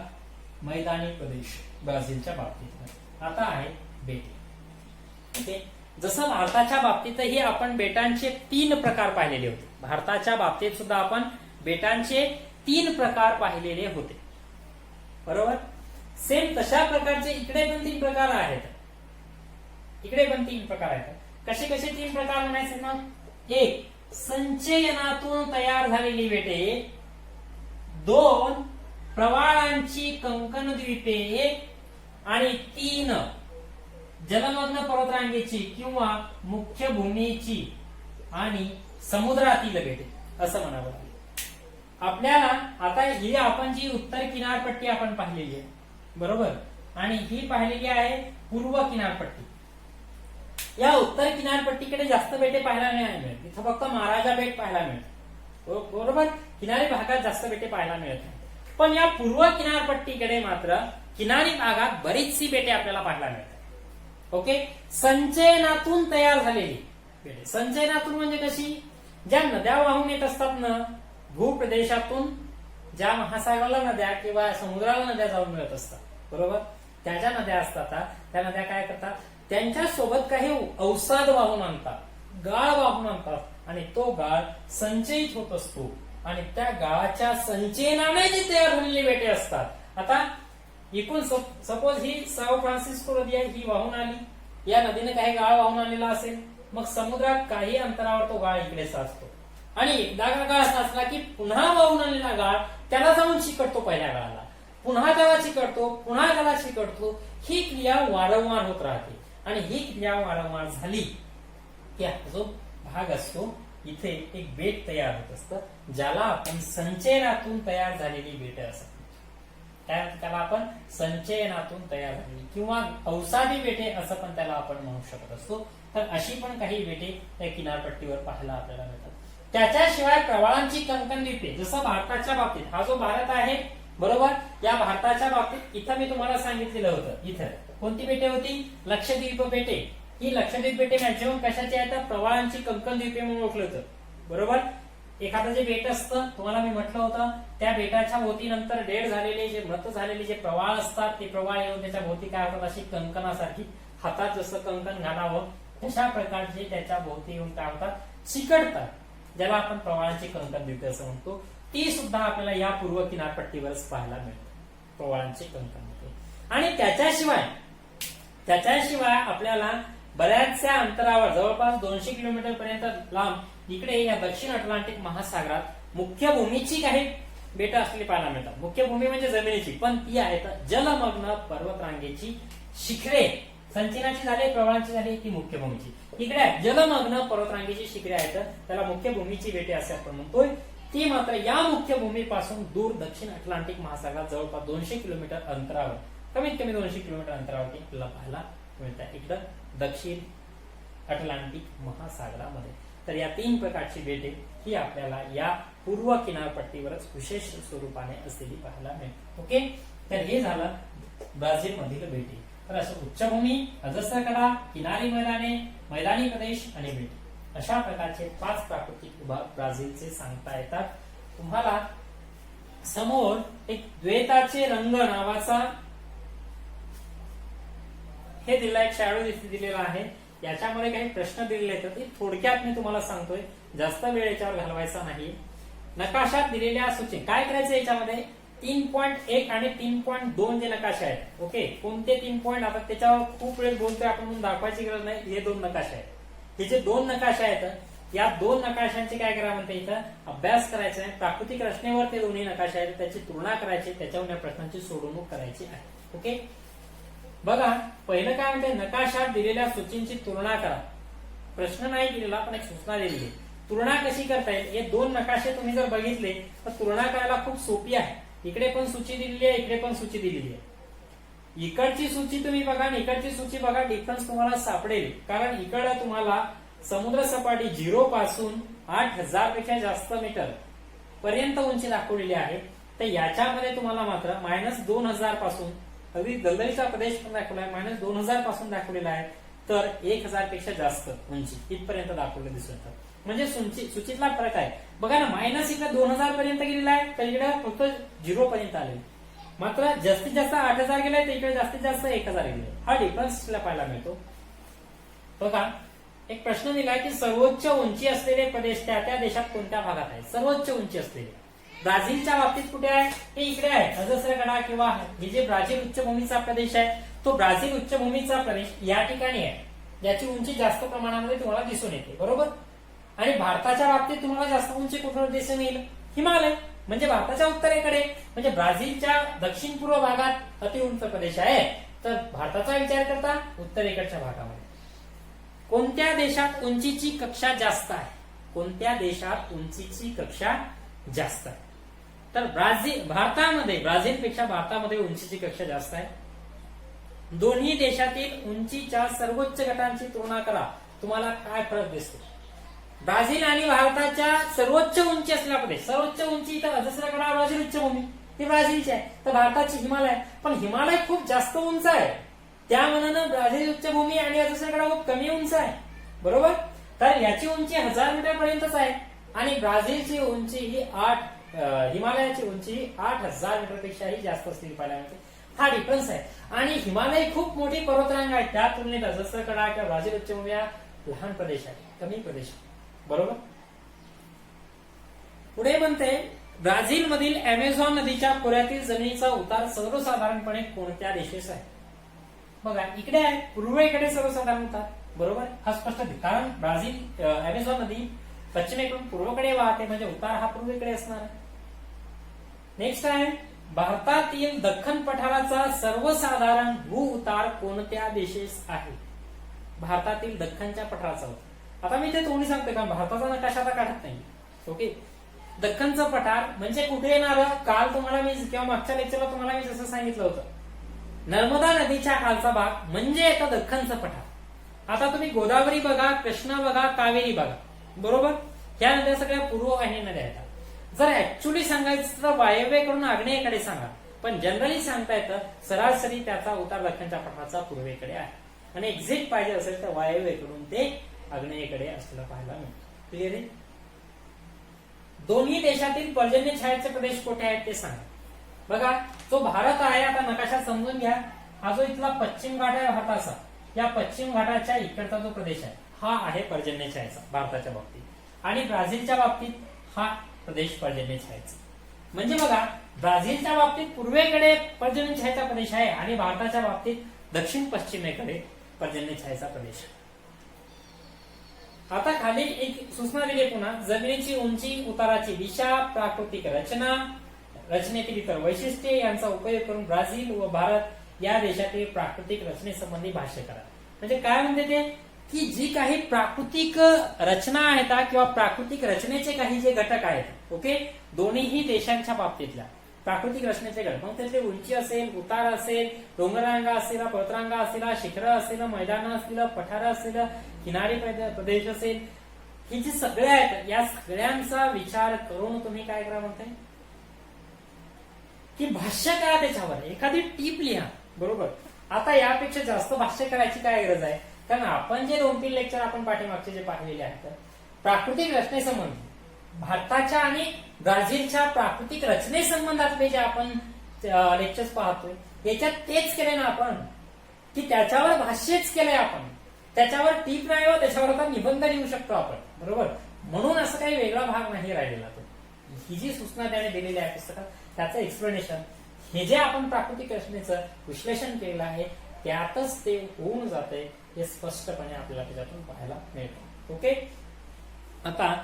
मैदानी प्रदेश ब्राझीलच्या बाबतीत. आता आहे बेटे. ओके, जसं भारताच्या बाबतीतही आपण बेटांचे 3 प्रकार पाहिलेले होते. भारताच्या बाबतीत सुद्धा आपण बेटांचे 3 प्रकार पाहिलेले होते, बरोबर. सेम तशा प्रकारचे इकडे पण 3 प्रकार आहेत. इकडे पण 3 प्रकार आहेत. कसे कसे 3 प्रकार म्हणायचे ना? 1. संचयनातून तयार झालेली बेटे. 2. प्रवाळांची कंकण द्वीपे. आणि 3. जलमग्न पर्वतरांगेची किंवा मुख्य भूमीची आणि समुद्रातील बेटे, असं म्हणावं लागेल आपल्याला. आता ही आपण जी उत्तर किनारपट्टी आपण पाहिलेली आहे, बरोबर, आणि ही पाहिलेली आहे पूर्व किनारपट्टी. या उत्तर किनारपट्टीकडे जास्त बेटे पाहायला नाही मिळत. इथं फक्त महाराजा बेट पाहायला मिळत, बरोबर. किनारी भागात जास्त बेटे पाहायला मिळत नाही. पण या पूर्व किनारपट्टीकडे मात्र किनारी भागात बरीचशी बेटे आपल्याला पाहायला मिळतात. ओके, संचयनातून तयार झालेली बेटे. संचयनातून म्हणजे कशी? ज्या नद्या वाहून येत असतात ना भूप्रदेशातून, ज्या महासागराला नद्या किंवा समुद्राला नद्या जाऊन मिळत असतात, बरोबर, त्या ज्या नद्या असतात त्या नद्या काय करतात? त्यांच्या सोबत काही अवसाद वाहून आणतात, गाळ वाहून आणतात, आणि तो गाळ संचयित होत असतो, आणि त्या गाळाच्या संचयनाने जी तयार झालेली बेटे असतात. आता एकूण सपोज ही साओ फ्रान्सिस्को नदी आहे, ही वाहून आली, या नदीने काही गाळ वाहून आणलेला असेल, मग समुद्रात काही अंतरावर तो गाळ इकडे साचतो, आणि एकदा गाळ साचला की पुन्हा वाहून आणलेला गाळ त्याला जाऊन चिकटतो पहिल्या गाळाला, पुन्हा त्याला चिकटतो, पुन्हा त्याला चिकटतो. ही क्रिया वारंवार होत राहते, आणि ही क्रिया वारंवार झाली की जो भाग असतो इथे एक बेट तयार होत असतं, ज्याला आपण संचयनातून तयार झालेली बेटे असतात. त्याला आपण संचयनातून तयार झालेली किंवा अवसादी बेटे असं पण त्याला आपण म्हणू शकत असतो. तर अशी पण काही बेटे त्या किनारपट्टीवर पाहायला आपल्याला मिळतात. त्याच्याशिवाय प्रवाळांची कंकण द्वीपे, जसं भारताच्या बाबतीत हा जो भारत आहे, बरोबर, या भारताच्या बाबतीत इथं मी तुम्हाला सांगितलेलं होतं, इथं कोणती बेटे होती? लक्षद्वीप बेटे. ही लक्षद्वीप बेटे मॅक्झिमम कशाची आहेत? प्रवाळांची कंकण द्वीपे म्हणून ओळखलं होतं, बरोबर. एखादं जे बेट असतं, तुम्हाला मी म्हटलं होतं, त्या बेटाच्या भोवती नंतर डेड झालेले जे मृत झालेले जे प्रवाळ असतात, ते प्रवाळ येऊन त्याच्या भोवती काय होतात? अशी कंकणासारखी, हातात जसं कंकण घालावं तशा प्रकारचे त्याच्या भोवती येऊन काय होतात? चिकटतात, ज्याला आपण प्रवाळांची कंकण द्वीपे असं म्हणतो. ती सुद्धा आपल्याला या पूर्व किनारपट्टीवरच पाहायला मिळते, प्रवाळांची कंकण द्वीपे. आणि त्याच्याशिवाय आपल्याला बऱ्याचशा अंतरावर, जवळपास 200 किलोमीटर पर्यंत लांब इकडे या दक्षिण अटलांटिक महासागरात मुख्य भूमीची काही बेट असलेली पाहायला मिळतात. मुख्य भूमी म्हणजे जमिनीची, पण ती आहेत जलमग्न पर्वतरांगेची शिखरे. संचयनाची झाली, प्रवाळांची झाली, ती मुख्य भूमीची. इकडे जलमग्न पर्वतरांगेची शिखरे आहेत, त्याला मुख्य भूमीची बेटे असे आपण म्हणतोय. ती मात्र या मुख्य भूमीपासून दूर दक्षिण अटलांटिक महासागरात जवळपास 200 किलोमीटर अंतरावर, कमीत कमी 200 किलोमीटर अंतरावरती आपल्याला पाहायला मिळतात इकडं दक्षिण अटलांटिक महासागरामध्ये. तर या 3 प्रकारची बेटे ही आपल्याला या पूर्व किनारपट्टीवरच विशेष स्वरूपाने असलेली पाहायला मिळते. ओके, तर हे झालं ब्राझील मधील बेटे. तर असं उच्चभूमी, अजस्र कडा, किनारी मैदाने, मैदानी प्रदेश आणि बेटे, अशा प्रकारचे 5 प्राकृतिक विभाग ब्राझीलचे सांगता येतात. तुम्हाला समोर एक द्वैताचे रंग नावाचा हे दिला, एक शॅडो दिलेला आहे. याच्यामध्ये काही प्रश्न दिलेले आहेत, ते थोडक्यात मी तुम्हाला सांगतोय, जास्त वेळ याच्यावर घालवायचा नाही. नकाशात दिलेल्या सूची काय करायचं, याच्यामध्ये 3.1 आणि 3.2 जे नकाशे आहेत. ओके, कोणते 3 पॉइंट? आता त्याच्यावर खूप वेळ बोलतोय आपण, म्हणून दाखवायची गरज नाही. हे 2 नकाशे आहेत, हे जे 2 नकाशे आहेत, या 2 नकाशांचे काय करा म्हणते, इथं अभ्यास करायचा आहे. प्राकृतिक रचनेवर ते दोन्ही नकाशे आहेत, त्याची तुलना करायची, त्याच्यावर या प्रश्नांची सोडवणूक करायची आहे. ओके, बघा पहिलं काय म्हणते, नकाशात दिलेल्या सूचींची तुलना करा. प्रश्न नाही दिलेला, पण एक सूचना दिलेली. तुलना कशी करता येईल, हे दोन नकाशे तुम्ही जर बघितले तर तुलना करायला खूप सोपी आहे. इकडे पण सूची दिलेली आहे, इकडे पण सूची दिलेली आहे. इकडची सूची तुम्ही बघा आणि इकडची सूची बघा, डिफरन्स तुम्हाला सापडेल. कारण इकडे तुम्हाला समुद्र सपाटी 0 पासून 8000 पेक्षा जास्त मीटर पर्यंत उंची दाखवलेली आहे. तर याच्यामध्ये तुम्हाला मात्र -2000 पासून अगदी दलदलीचा प्रदेश पण दाखवला आहे, -2000 पासून दाखवलेला आहे. तर 1000 पेक्षा जास्त उंची इथपर्यंत दाखवले दिसून येतात. म्हणजे सूचीतला फरक आहे. बघा ना, मायनस इकडे 2000 पर्यंत गेलेला आहे, तर इकडे फक्त 0 पर्यंत आले. मात्र जास्तीत जास्त 8000 गेले, तर इकडे जास्तीत जास्त 1000 गेले. हा डिफरन्स पाहायला मिळतो. बघा, एक प्रश्न दिलाय की सर्वोच्च उंची असलेले प्रदेश त्या त्या देशात कोणत्या भागात आहे. सर्वोच्च उंची असलेले ब्राझीलच्या बाबतीत कुठे आहे, हे इकडे आहे. अजस्रगडा किंवा हे जे ब्राझील उच्चभूमीचा प्रदेश आहे, तो ब्राझील उच्चभूमीचा प्रदेश या ठिकाणी आहे. याची उंची जास्त प्रमाणामध्ये तुम्हाला दिसून येते, बरोबर. आणि भारताच्या बाबतीत तुम्हाला जास्त उंची कुठं दिसून येईल, हिमालय, म्हणजे भारताच्या उत्तरेकडे. म्हणजे ब्राझीलच्या दक्षिण पूर्व भागात अतिउंच प्रदेश आहे, तर भारताचा विचार करता उत्तरेकडच्या भागामध्ये. कोणत्या देशात उंचीची कक्षा जास्त आहे, कोणत्या देशात उंचीची कक्षा जास्त आहे, तर ब्राझीलपेक्षा भारतामध्ये उंचीची कक्षा जास्त आहे. दोन्ही देशातील उंचीच्या सर्वोच्च गटांची तुलना करा, तुम्हाला काय फरक दिसतो. ब्राझील आणि भारताच्या सर्वोच्च उंची असलेला प्रदेश, सर्वोच्च उंची इथं अजस्रगडा ब्राझील उच्चभूमी ही ब्राझीलची आहे, तर भारताची हिमालय. पण हिमालय खूप जास्त उंच आहे, त्या मनानं ब्राझील उच्चभूमी आणि अजस्रगडा खूप कमी उंच आहे, बरोबर. तर याची उंची 1000 मीटर पर्यंतच आहे आणि ब्राझीलची उंची ही हिमालयाची उंची 8000 मीटर पेक्षाही जास्त असलेली पाहायला मिळते. हा डिफरन्स आहे. आणि हिमालय खूप मोठी पर्वतरांग आहे, त्या तुलनेत अजस्रगडा किंवा ब्राझील उच्चभूमी हा लहान प्रदेश आहे, कमी प्रदेश आहे, बरोबर. पुढे म्हणते, ब्राझील मधील अमेझॉन नदीच्या खोऱ्यातील जमिनीचा उतार सर्वसाधारणपणे कोणत्या देशेस आहे. बघा, इकडे आहे पूर्वेकडे सर्वसाधारण उतार, बरोबर. हा स्पष्ट आहे, कारण ब्राझील अमेझॉन नदी पश्चिमेकडून पूर्वेकडे वाहते, म्हणजे उतार हा पूर्वेकडे असणार आहे. नेक्स्ट आहे, भारतातील दख्खन पठाराचा सर्वसाधारण भू उतार कोणत्या देशेस आहे. भारतातील दख्खनच्या पठाराचा उतार. आता मी ते तोंडी सांगते, कारण भारताचा नकाशा आता काढत नाही, ओके. दख्खनचं पठार म्हणजे कुठे येणार, काल तुम्हाला मी किंवा मागच्या लेक्चरला तुम्हाला मी जसं सांगितलं होतं, नर्मदा नदीच्या खालचा भाग म्हणजे येतं दख्खनचं पठार. आता तुम्ही गोदावरी बघा, कृष्णा बघा, कावेरी बघा, बरोबर. ह्या नद्या सगळ्या पूर्व वाहिनी नद्या येतात. जर ऍक्च्युली सांगायचं तर वायव्येकडून आग्नेयेकडे सांगा, पण जनरली सांगता येतं सरासरी त्याचा उतार दख्खनच्या पठाराचा पूर्वेकडे आहे. आणि एक्झिट पाहिजे असेल तर वायव्येकडून ते आग्नेयेकडे असलेलं पाहायला मिळतं. क्लिअर आहे. दोन्ही देशातील पर्जन्य छायाचे प्रदेश कुठे आहेत ते सांगा. बघा, जो भारत आहे, आता नकाशा समजून घ्या. हा जो इथला पश्चिम घाट आहे भारताचा, या पश्चिम घाटाच्या इकडचा जो प्रदेश आहे हा आहे पर्जन्य छायाचा भारताच्या बाबतीत. आणि ब्राझीलच्या बाबतीत हा प्रदेश पर्जन्य छायाचा. म्हणजे बघा, ब्राझीलच्या बाबतीत पूर्वेकडे पर्जन्य छायाचा प्रदेश आहे आणि भारताच्या बाबतीत दक्षिण पश्चिमेकडे पर्जन्य छायाचा प्रदेश आहे. आता खाली एक सूचना दिली पुन्हा, जमिनीची उंची, उताराची दिशा, प्राकृतिक रचना, रचनेतील इतर वैशिष्ट्ये यांचा उपयोग करून ब्राझील व भारत या देशातील प्राकृतिक रचनेसंबंधी भाष्य करा. म्हणजे काय म्हणते ते, की जी काही प्राकृतिक रचना आहेत किंवा प्राकृतिक रचनेचे काही जे घटक आहेत, ओके, दोन्हीही देशांच्या बाबतीतल्या प्राकृतिक रचनेचे घटक, मग त्यातले उंची असेल, उतार असेल, डोंगररांगा असलेला, पर्वतरांगा असलेला, शिखरं असलेलं, मैदानं असलेलं, पठारं असलेलं, किनारी प्रदेश असेल, ही जी सगळे आहेत, या सगळ्यांचा विचार करून तुम्ही काय करा म्हणते, की भाष्य करा त्याच्यावर, एखादी टीप लिहा, बरोबर. आता यापेक्षा जास्त भाष्य करायची काय गरज आहे, कारण आपण जे 2-3 लेक्चर आपण पाठीमागचे जे पाहिलेले आहेत, प्राकृतिक रचनेसंबंधी भारताच्या आणि ब्राझीलच्या प्राकृतिक रचनेसंबंधातले जे आपण लेक्चर्स पाहतोय, याच्यात तेच केले ना आपण, की त्याच्यावर भाष्यच केलंय आपण, त्याच्यावर टीप नाही हो, त्याच्यावर आता निबंध लिहू शकतो आपण, बरोबर. म्हणून असं काही वेगळा भाग नाही राहिलेला. तो ही जी सूचना त्याने दिलेली आहे पुस्तकात, त्याचं एक्सप्लेनेशन, हे जे आपण प्राकृतिक रचनेचं विश्लेषण केलेलं आहे त्यातच ते होऊन जाते, हे स्पष्टपणे आपल्याला त्याच्यातून पाहायला मिळतं. ओके. आता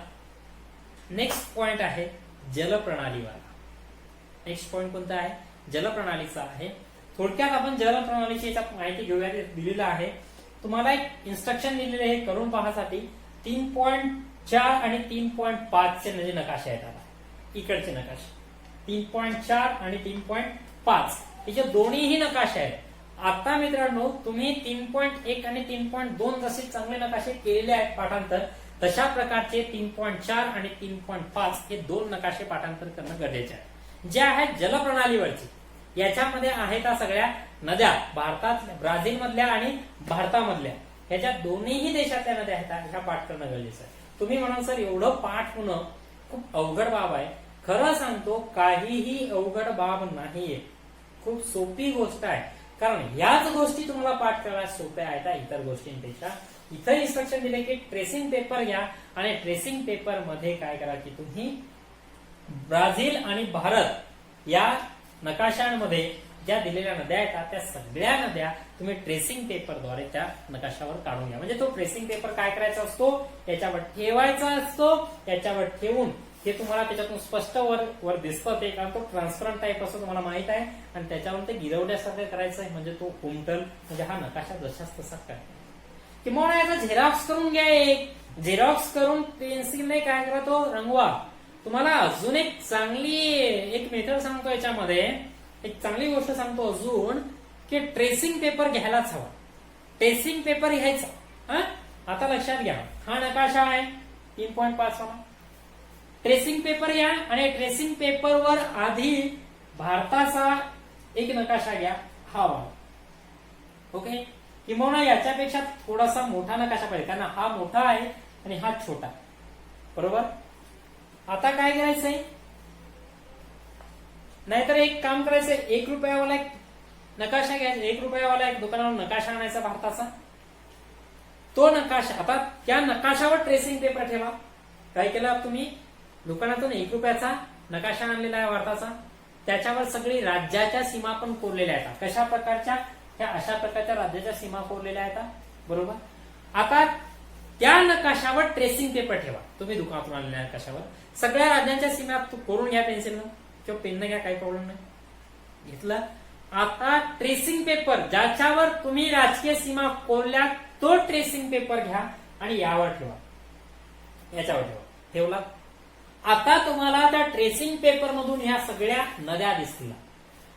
नेक्स्ट पॉइंट आहे जलप्रणालीवर. नेक्स्ट पॉइंट कोणता आहे, जलप्रणालीचा आहे. थोडक्यात आपण जलप्रणालीची माहिती घेऊया. दिलेलं आहे तुम्हाला एक इन्स्ट्रक्शन दिलेले आहे करून पाहण्यासाठी. 3.2 4 आणि 3.5 चे म्हणजे नकाशे आहेत आता इकडचे नकाशे 3.4 आणि 3.5 हे जे दोन्हीही नकाशे आहेत. आता मित्रांनो तुम्ही 3.1 आणि 3.2 जसे चांगले नकाशे केलेले आहेत पाठांतर तशा प्रकारचे 3.4 आणि 3.5 हे दोन नकाशे पाठांतर करणं गरजेचे आहे जे आहेत जलप्रणालीवरचे. याच्यामध्ये आहेत त्या सगळ्या नद्या भारतात ब्राझील मधल्या आणि भारतामधल्या ह्याच्या दोन्हीही देशातल्या नद्या आहेत ह्या पाठ करणं गरजेचं आहे. तुम्ही म्हणाल सर एवढं पाठ होणं खूप अवघड बाब आहे. खरं सांगतो काहीही अवघड बाब नाहीये, खूप सोपी गोष्ट आहे. कारण याच गोष्टी तुम्हाला पाठ करायला सोप्या आहेत इतर गोष्टींपेक्षा. इथं इन्स्ट्रक्शन दिले की ट्रेसिंग पेपर घ्या आणि ट्रेसिंग पेपर मध्ये काय करा की तुम्ही ब्राझील आणि भारत या नकाशांमध्ये ज्या दिलेल्या नद्या आहेत त्या सगळ्या नद्या तुम्ही ट्रेसिंग पेपरद्वारे त्या नकाशावर काढून घ्या. म्हणजे तो ट्रेसिंग पेपर काय करायचा असतो याच्यावर ठेवायचा असतो. याच्यावर ठेवून हे तुम्हाला त्याच्यातून स्पष्ट वर दिसतं ते कारण तो ट्रान्सपरंट टाईप असतो तुम्हाला माहित आहे आणि त्याच्यावर ते गिरवण्यासारखं करायचं आहे म्हणजे तो उमटल म्हणजे हा नकाशा जशाच तसा काय किंवा याचा झेरॉक्स करून घ्या. एक झेरॉक्स करून पेन्सिलने काय करा तो रंगवा. तुम्हाला अजून एक चांगली एक मेथड सांगतो याच्यामध्ये एक चांगली गोष्ट सांगतो अजून की ट्रेसिंग पेपर घ्यायलाच हवा. ट्रेसिंग पेपर घ्यायचा. आता लक्षात घ्या हा नकाशा आहे 3.5 वाला. ट्रेसिंग पेपर घ्या आणि ट्रेसिंग पेपरवर आधी भारताचा एक नकाशा घ्या हा वाला. ओके किंवा याच्यापेक्षा थोडासा मोठा नकाशा पाहिजे कारण हा मोठा आहे आणि हा छोटा बरोबर. आता काय करायचंय नाहीतर एक काम करायचंय 1 रुपयावाला एक नकाशा घ्यायचा. 1 रुपयावाला एक दुकानावर नकाशा आणायचा भारताचा. तो नकाशा आता त्या नकाशावर ट्रेसिंग पेपर ठेवा. काय केलं तुम्ही दुकानातून 1 रुपयाचा नकाशा आणलेला आहे भारताचा. त्याच्यावर सगळी राज्याच्या सीमा पण कोरलेल्या आहेत. कशा प्रकारच्या त्या अशा प्रकारच्या राज्याच्या सीमा कोरलेल्या आहेत बरोबर. आता त्या नकाशावर ट्रेसिंग पेपर ठेवा तुम्ही दुकानातून आणलेल्या नकाशावर. सगळ्या राज्यांच्या सीमा कोरून घ्या पेन्सिलनं किंवा पेननं घ्या काही प्रॉब्लेम नाही. घेतलं. आता ट्रेसिंग पेपर ज्याच्यावर तुम्ही राजकीय सीमा कोरल्या तो ट्रेसिंग पेपर घ्या आणि यावर ठेवा याच्यावर ठेवा. ठेवला. आता तुम्हाला त्या ट्रेसिंग पेपर मधून ह्या सगळ्या नद्या दिसतील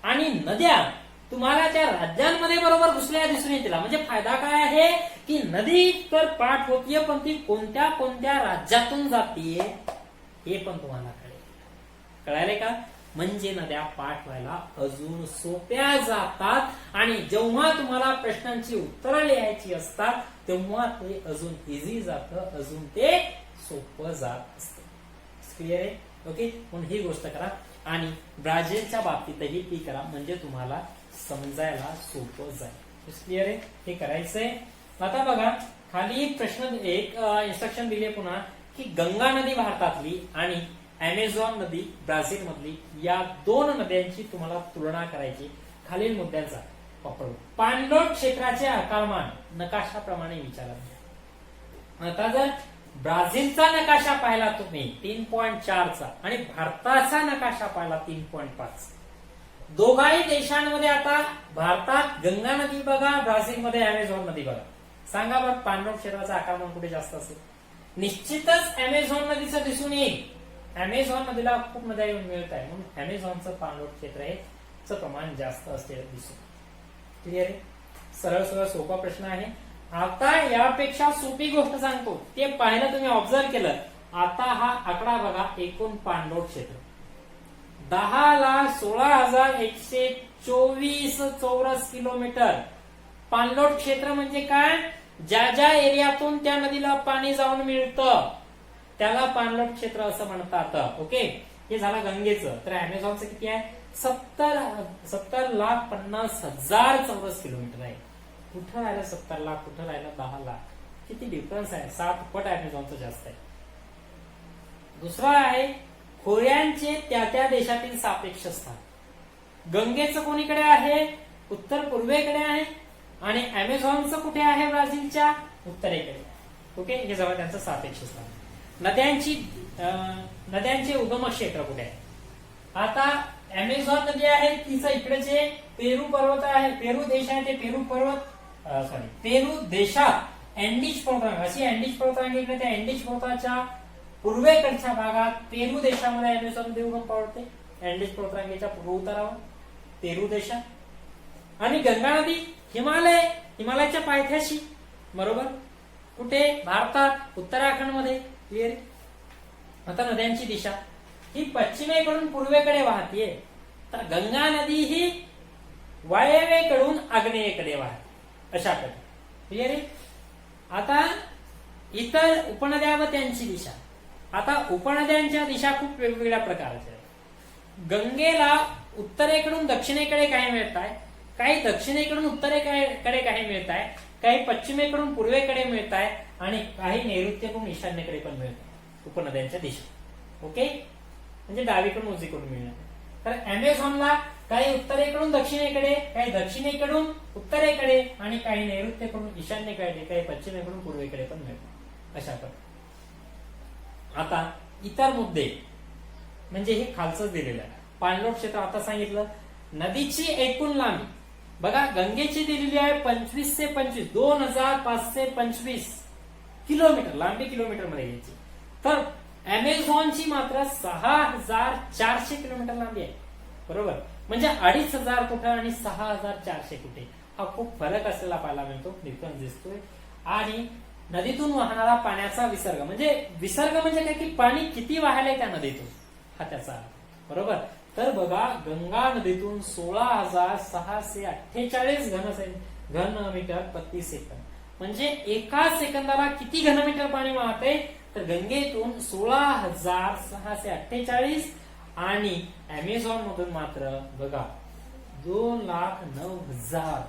आणि नद्या तुम्हाला त्या राज्यांमध्ये बरोबर घुसल्या दिसून येतील. म्हणजे फायदा काय आहे की नदी तर पाठ होतीये पण ती कोणत्या कोणत्या राज्यातून जातीये हे पण तुम्हाला कळेल. कळाले का. म्हणजे नद्या पाठ व्हायला अजून सोप्या जातात आणि जेव्हा तुम्हाला प्रश्नांची उत्तरं लिहायची असतात तेव्हा ते अजून इझी जातं अजून ते सोपं जात असतं. क्लिअर आहे. ओके म्हणून ही गोष्ट करा आणि ब्राझीलच्या बाबतीतही ती करा म्हणजे तुम्हाला समजायला सोपं जाईल. क्लिअर आहे. हे करायचंय. आता बघा खाली प्रश्न एक इन्स्ट्रक्शन दिले पुन्हा की गंगा नदी भारतातली आणि अमेझॉन नदी ब्राझील मधली या दोन नद्यांची तुम्हाला तुलना करायची खालील मुद्द्यांचा वापरून. पाणलोट क्षेत्राचे आकारमान नकाशाप्रमाणे विचारा. आता जर ब्राझीलचा नकाशा पाहिला तुम्ही 3.4 आणि भारताचा नकाशा पाहिला 3.5 दोघाही देशांमध्ये आता भारतात गंगा नदी बघा ब्राझीलमध्ये अमेझॉन नदी बघा. सांगा बरं पाणलोट क्षेत्राचा आकारमान कुठे जास्त असेल. निश्चितच अमेझॉन नदीचं दिसून येईल. अमेझॉन नदीला खूप नद्या येऊन मिळत आहे म्हणून अमेझॉनचं पाणलोट क्षेत्र हे प्रमाण जास्त असते दिसून. क्लिअर आहे. सरळ सरळ सोपा प्रश्न आहे. आता यापेक्षा सोपी गोष्ट सांगतो ते पाहिलं तुम्ही ऑब्झर्व केलं. आता हा आकडा बघा एकूण पाणलोट क्षेत्र 10,16,124 चौरस किलोमीटर. पाणलोट क्षेत्र म्हणजे काय ज्या ज्या एरियातून त्या नदीला पाणी जाऊन मिळतं त्याला पाणलोट क्षेत्र असं म्हणतात. ओके हे झालं गंगेचं. तर अमेझॉनचं किती आहे 70,50,000 चौरस किलोमीटर आहे. कुठं राहिलं 70 लाख कुठं राहिलं 10 लाख किती डिफरन्स आहे. 7 पट अमेझॉनचं जास्त आहे. दुसरा आहे खोऱ्यांचे त्या त्या देशातील सापेक्ष स्थान. गंगेचं कोणीकडे आहे उत्तर पूर्वेकडे आहे आणि अमेझॉनचं कुठे आहे ब्राझीलच्या उत्तरेकडे. ओके हे जवळ त्यांचं सापेक्ष स्थान. नद्यांचे उगम क्षेत्र कुठे आहे. आता अमेझॉन नदी आहे तिचं इकडे जे पेरू पर्वत आहे पेरू देश आहे ते पेरू पर्वत पेरू देशात अँडीज पर्वतरांग, अशी अँडीज पर्वतरांग इकडे त्या अँडीज पर्वताच्या पूर्वेकडच्या भागात पेरू देशामध्ये अमेझॉन नदी उगम पावते. अँडीज पर्वतरांगेच्या पूर्व उतारावर पेरू देशात. आणि गंगा नदी हिमालयाच्या पायथ्याशी, बरोबर, कुठे? भारतात उत्तराखंड मध्ये. क्लिअर? आता नद्यांची दिशा ही पश्चिमेकडून पूर्वेकडे वाहतीये, तर गंगा नदी ही वायव्येकडून आग्नेयेकडे वाहते, अशा प्रकारे. क्लिअर आहे? आता इतर उपनद्या व त्यांची दिशा. आता उपनद्यांच्या दिशा खूप वेगवेगळ्या प्रकारच्या आहेत. गंगेला उत्तरेकडून दक्षिणेकडे काही मिळत आहे, काही दक्षिणेकडून उत्तरेकडे काही मिळत आहे, काही पश्चिमेकडून पूर्वेकडे मिळत आहे, आणि काही नैऋत्यकडून ईशान्येकडे पण मिळत आहे उपनद्यांच्या दिशा. ओके, म्हणजे डावीकडून उजवीकडून मिळणार. तर अमेझॉनला काही उत्तरेकडून दक्षिणेकडे, काही दक्षिणेकडून उत्तरेकडे, आणि काही नैऋत्यकडून ईशान्येकडे, काही पश्चिमेकडून पूर्वेकडे पण मिळतात, अशा प्रकारे. आता इतर मुद्दे म्हणजे हे खालचंच दिलेलं आहे. पाणलोट क्षेत्र आता सांगितलं. नदीची एकूण लांबी बघा, गंगेची दिलेली आहे 25 से 25, 2525 किलोमीटर लांबी, किलोमीटर मध्ये घ्यायची. तर अमेझॉनची मात्र 6400 किलोमीटर लांबी आहे, बरोबर. म्हणजे 2500 कुठे आणि 6400 कुठे, हा खूप फरक असलेला पाहायला मिळतो, डिफरन्स दिसतोय. आणि नदीतून वाहणारा पाण्याचा विसर्ग म्हणजे काय की पाणी किती वाहायलंय त्या नदीतून, हा त्याचा अर्थ, बरोबर. तर बघा, गंगा नदीतून 16,648 घनमीटर प्रति सेकंद, म्हणजे एका सेकंदाला किती घनमीटर पाणी वाहते, तर गंगेतून 16,648, आणि अमेझॉन मधून मात्र बघा 2,09,000.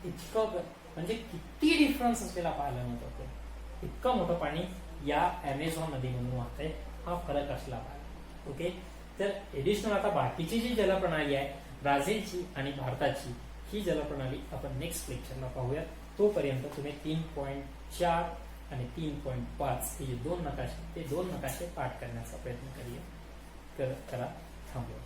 इतकं, म्हणजे किती डिफरन्स असलेला पाहायला मिळतो. इतकं मोठं पाणी या अमेझॉन नदीमधून वाहतंय, हा फरक असला पाहिजे. ओके, तर एडिशनल आता बाकीची जी जलप्रणाली आहे ब्राझीलची आणि भारताची, ही जलप्रणाली आपण नेक्स्ट लेक्चरला पाहूया. तोपर्यंत तुम्ही 3.4 आणि 3.5 हे दोन नकाशे पाठ करण्याचा प्रयत्न करा. थांबूया.